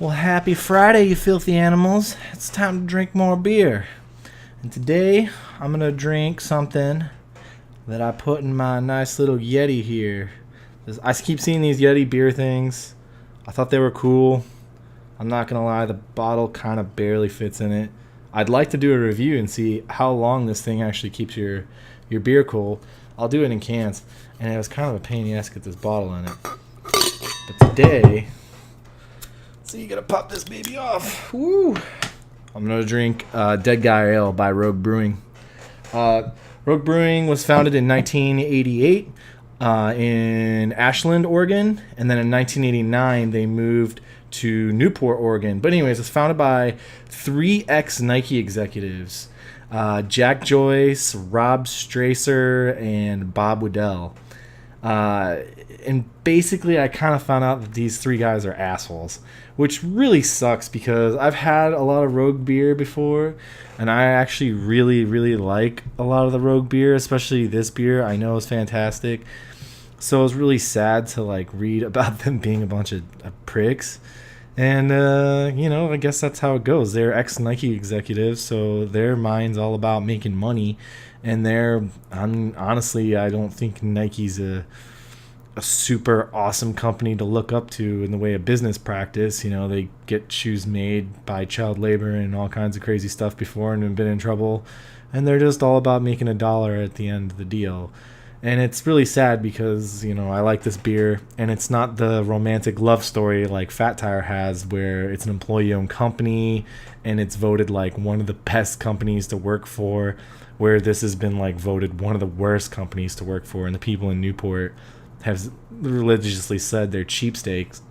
Well, happy Friday, you filthy animals. It's time to drink more beer. And today, I'm going to drink something that I put in my nice little Yeti here. I keep seeing these Yeti beer things. I thought they were cool. I'm not going to lie, the bottle kind of barely fits in it. I'd like to do a review and see how long this thing actually keeps your beer cool. I'll do it in cans. And it was kind of a pain in the ass to get this bottle in it. But today... So you gotta pop this baby off. Woo! I'm gonna drink Dead Guy Ale by Rogue Brewing. Rogue Brewing was founded in 1988 in Ashland, Oregon, and then in 1989 they moved to Newport, Oregon. But anyways, it's founded by three ex-Nike executives: Jack Joyce, Rob Stracer, and Bob Woodell. And basically I kind of found out that these three guys are assholes, which really sucks because I've had a lot of Rogue beer before, and I actually really, really like a lot of the Rogue beer, especially this beer I know is fantastic. So it was really sad to read about them being a bunch of pricks. And, I guess that's how it goes. They're ex-Nike executives, so their mind's all about making money. And honestly, I don't think Nike's a super awesome company to look up to in the way of business practice. They get shoes made by child labor and all kinds of crazy stuff before and have been in trouble. And they're just all about making a dollar at the end of the deal. And it's really sad because, I like this beer, and it's not the romantic love story like Fat Tire has, where it's an employee-owned company and it's voted one of the best companies to work for, where this has been voted one of the worst companies to work for, and the people in Newport have religiously said they're cheapskates.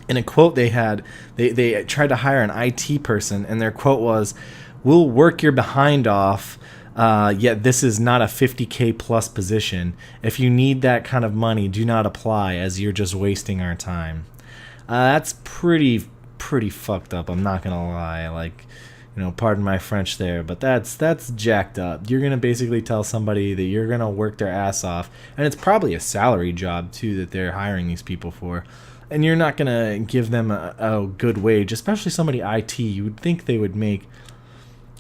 In a quote they had, they tried to hire an IT person, and their quote was, "We'll work your behind off, yet this is not a $50K plus position. If you need that kind of money, do not apply, as you're just wasting our time." That's pretty fucked up, I'm not gonna lie. Pardon my French there, but that's jacked up. You're gonna basically tell somebody that you're gonna work their ass off, and it's probably a salary job too that they're hiring these people for, and you're not gonna give them a good wage, especially somebody IT. You would think they would make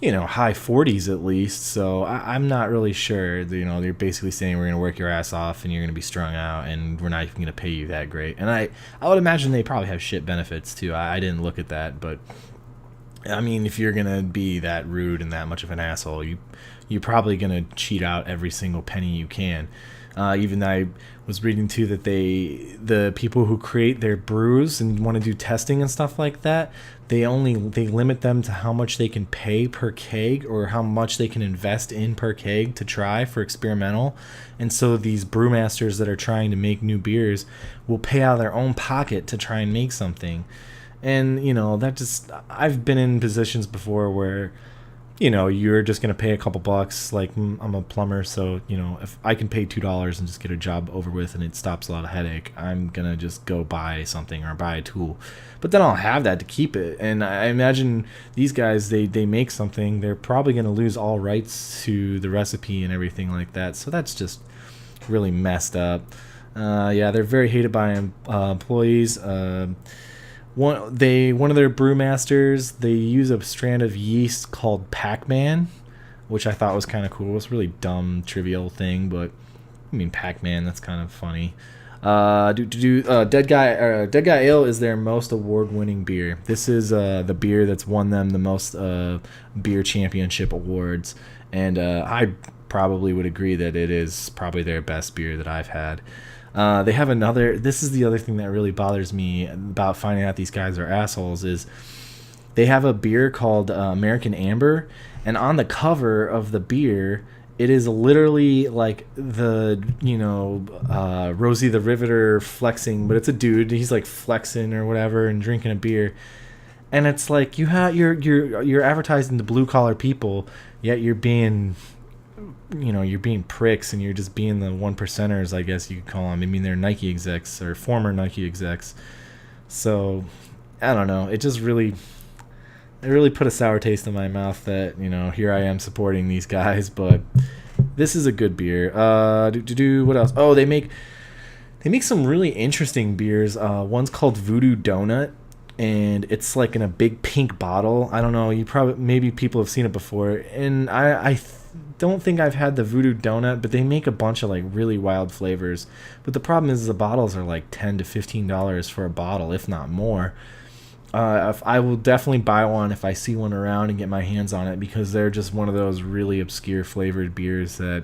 high 40s at least. So I'm not really sure. They're basically saying we're going to work your ass off and you're going to be strung out and we're not even going to pay you that great. And I would imagine they probably have shit benefits too. I didn't look at that, but I mean, if you're going to be that rude and that much of an asshole, you're probably going to cheat out every single penny you can. Even I was reading too that the people who create their brews and want to do testing and stuff like that, they limit them to how much they can pay per keg or how much they can invest in per keg to try for experimental. And so these brewmasters that are trying to make new beers will pay out of their own pocket to try and make something. And I've been in positions before where you're just going to pay a couple bucks. I'm a plumber, so, if I can pay $2 and just get a job over with and it stops a lot of headache, I'm going to just go buy something or buy a tool. But then I'll have that to keep it. And I imagine these guys, they make something, they're probably going to lose all rights to the recipe and everything like that. So that's just really messed up. They're very hated by employees. One of their brewmasters, they use a strand of yeast called Pac-Man, which I thought was kind of cool. It's a really dumb, trivial thing, but I mean, Pac-Man, that's kind of funny. Dead Guy Ale is their most award-winning beer. This is the beer that's won them the most beer championship awards, and I probably would agree that it is probably their best beer that I've had. They have this is the other thing that really bothers me about finding out these guys are assholes, is they have a beer called American Amber, and on the cover of the beer, it is literally the, Rosie the Riveter flexing, but it's a dude, he's flexing or whatever and drinking a beer. And it's you're advertising to blue collar people, yet you're being pricks and you're just being the one percenters, I guess you could call them. I mean, they're Nike execs or former Nike execs. So I don't know. It really put a sour taste in my mouth that, here I am supporting these guys, but this is a good beer. What else? Oh, they make They make some really interesting beers. One's called Voodoo Donut, and it's like in a big pink bottle. I don't know. You probably maybe people have seen it before, and don't think I've had the Voodoo Donut, but they make a bunch of like really wild flavors. But the problem is the bottles are like $10 to $15 for a bottle, if not more. If I will definitely buy one if I see one around and get my hands on it, because they're just one of those really obscure flavored beers that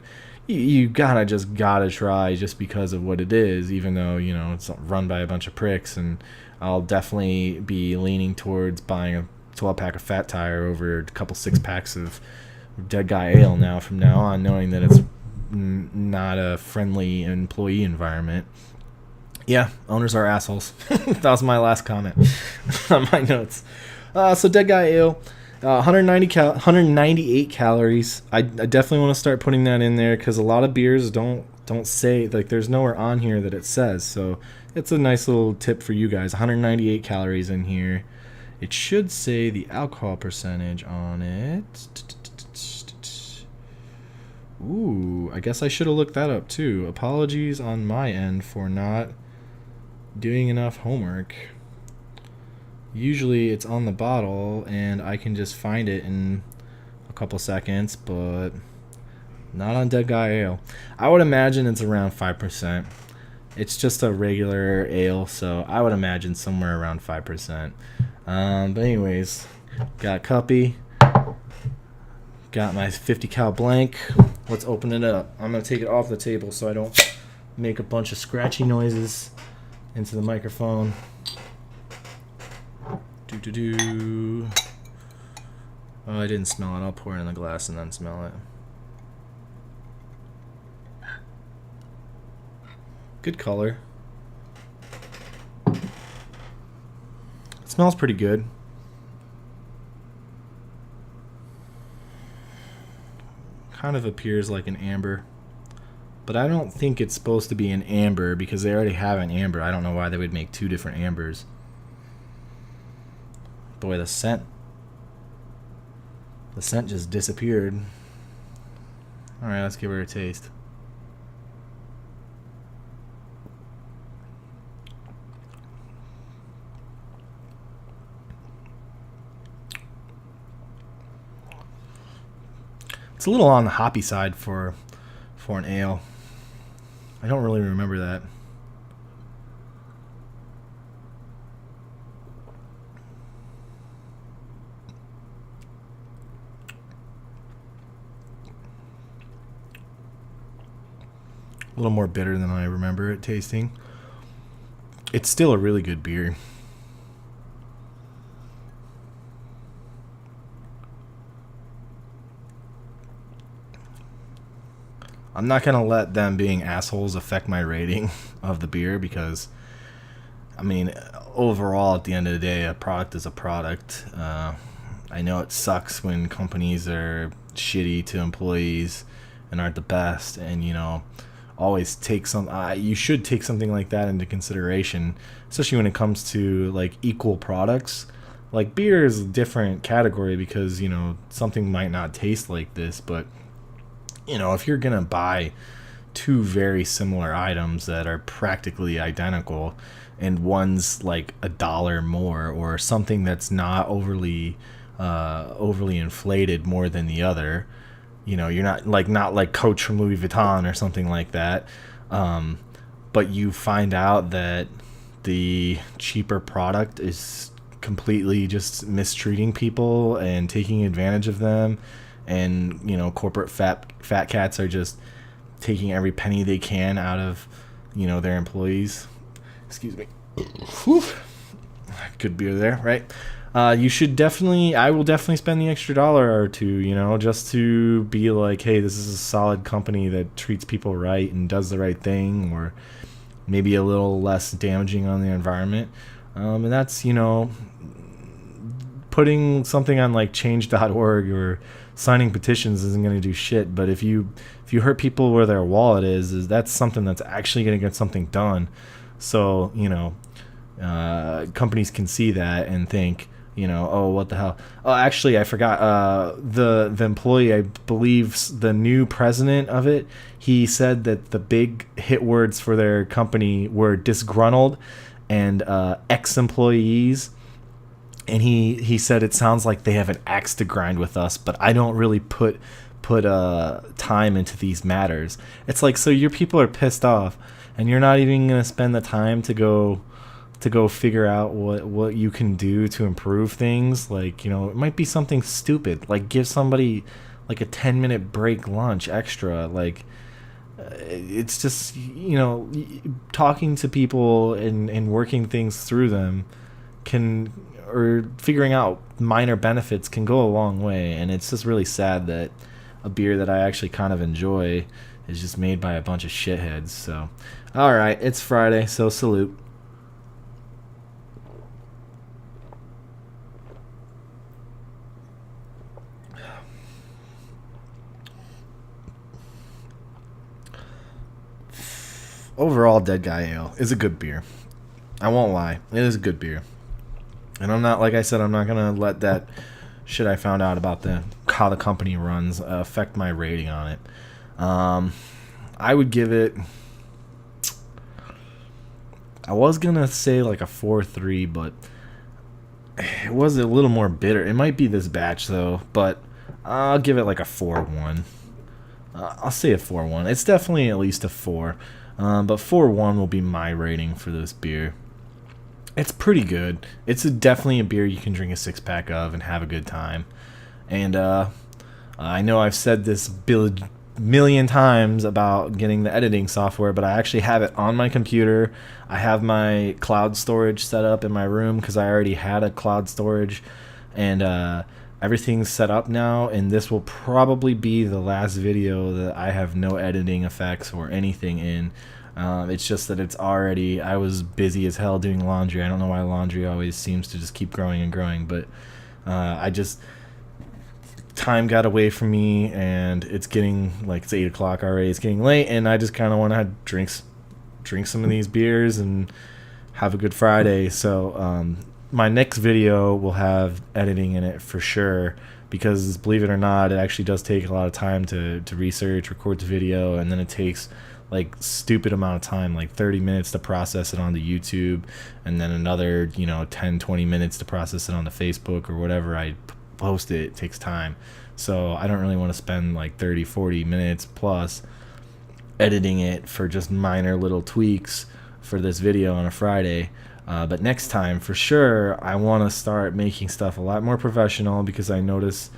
you gotta try just because of what it is, even though it's run by a bunch of pricks. And I'll definitely be leaning towards buying a 12-pack of Fat Tire over a couple 6-packs of Dead Guy Ale now from now on, knowing that it's not a friendly employee environment. Yeah, owners are assholes. That was my last comment on my notes. So Dead Guy Ale, 198 calories. I definitely want to start putting that in there, because a lot of beers don't say, like, there's nowhere on here that it says. So it's a nice little tip for you guys. 198 calories in here. It should say the alcohol percentage on it. Ooh, I guess I should have looked that up too. Apologies on my end for not doing enough homework. Usually it's on the bottle and I can just find it in a couple seconds, but not on Dead Guy Ale. I would imagine it's around 5%. It's just a regular ale, so I would imagine somewhere around 5%. But anyways, got Cuppy, got my 50 cal blank. Let's open it up. I'm going to take it off the table so I don't make a bunch of scratchy noises into the microphone. Oh, I didn't smell it. I'll pour it in the glass and then smell it. Good color. It smells pretty good. Kind of appears like an amber, but I don't think it's supposed to be an amber because they already have an amber. I don't know why they would make two different ambers. Boy, the scent just disappeared. All right, let's give her a taste. It's a little on the hoppy side for an ale. I don't really remember that. A little more bitter than I remember it tasting. It's still a really good beer. I'm not going to let them being assholes affect my rating of the beer, because, I mean, overall, at the end of the day, a product is a product. I know it sucks when companies are shitty to employees and aren't the best, and, always take you should take something like that into consideration, especially when it comes to, like, equal products. Like, beer is a different category because, something might not taste like this, but if you're going to buy two very similar items that are practically identical and one's like $1 more, or something that's not overly inflated more than the other, you're not like Coach from Louis Vuitton or something like that. But you find out that the cheaper product is completely just mistreating people and taking advantage of them. And corporate fat cats are just taking every penny they can out of their employees. Excuse me. Whew. Good beer there, right? I will definitely spend the extra dollar or two, just to be like, hey, this is a solid company that treats people right and does the right thing, or maybe a little less damaging on the environment. And that's putting something on like change.org or signing petitions isn't going to do shit. But if you hurt people where their wallet is that's something that's actually going to get something done. So companies can see that and think, you know, oh, what the hell. Oh, actually, I forgot. The employee, I believe, the new president of it, he said that the big hit words for their company were disgruntled and ex-employees. And he said it sounds like they have an axe to grind with us, but I don't really put time into these matters. It's like, so your people are pissed off, and you're not even gonna spend the time to go figure out what you can do to improve things. Like, you know, it might be something stupid, like give somebody like a 10-minute break lunch extra. Like, it's just, you know, talking to people and working things through them can, or figuring out minor benefits can go a long way. And it's just really sad that a beer that I actually kind of enjoy is just made by a bunch of shitheads. So, all right, it's Friday, so salute. Overall, Dead Guy Ale is a good beer. I won't lie, it is a good beer. And I'm not, like I said, I'm not gonna let that shit I found out about how the company runs affect my rating on it. I would give it. I was gonna say like a 4.3, but it was a little more bitter. It might be this batch though, but I'll give it like a 4.1. I'll say a 4.1. It's definitely at least a 4, but 4.1 will be my rating for this beer. It's pretty good. It's definitely a beer you can drink a 6-pack of and have a good time. And I know I've said this million times about getting the editing software, but I actually have it on my computer. I have my cloud storage set up in my room because I already had a cloud storage, and everything's set up now. And this will probably be the last video that I have no editing effects or anything in. It's just that it's already, I was busy as hell doing laundry. I don't know why laundry always seems to just keep growing and growing, but time got away from me, and it's getting, like, it's 8 o'clock already. It's getting late, and I just kind of want to drink some of these beers and have a good Friday. So my next video will have editing in it for sure, because believe it or not, it actually does take a lot of time to research, record the video, and then it takes like stupid amount of time, like 30 minutes to process it onto YouTube, and then another, you know, 10-20 minutes to process it onto Facebook or whatever I post it. It takes time. So I don't really want to spend like 30-40 minutes plus editing it for just minor little tweaks for this video on a Friday. But next time, for sure, I want to start making stuff a lot more professional, because I notice,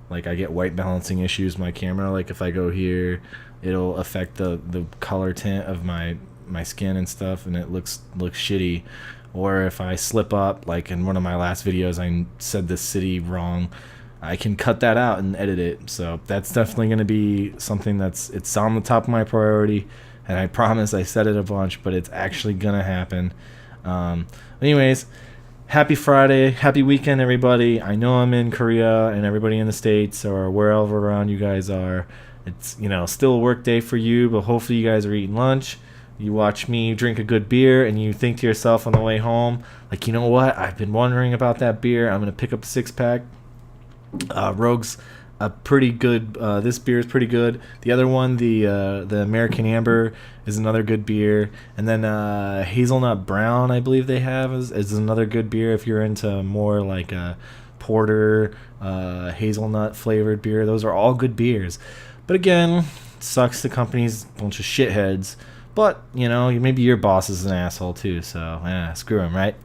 like, I get white balancing issues with my camera. Like, if I go here, it'll affect the color tint of my skin and stuff, and it looks shitty. Or if I slip up, like in one of my last videos, I said this city wrong, I can cut that out and edit it. So that's definitely going to be something it's on the top of my priority, and I promise I said it a bunch, but it's actually going to happen. Anyways, happy Friday, happy weekend, everybody. I know I'm in Korea, and everybody in the States or wherever around you guys are, it's, you know, still a work day for you, but hopefully you guys are eating lunch. You watch me drink a good beer, and you think to yourself on the way home, like, you know what? I've been wondering about that beer. I'm going to pick up a 6-pack. Rogue's a pretty good, this beer is pretty good. The other one, the American Amber, is another good beer. And then Hazelnut Brown, I believe they have, is another good beer if you're into more like a porter, hazelnut flavored beer. Those are all good beers. But again, it sucks the company's a bunch of shitheads. But, you know, maybe your boss is an asshole too, so screw him, right?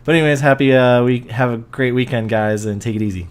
But anyways, happy week. Have a great weekend, guys, and take it easy.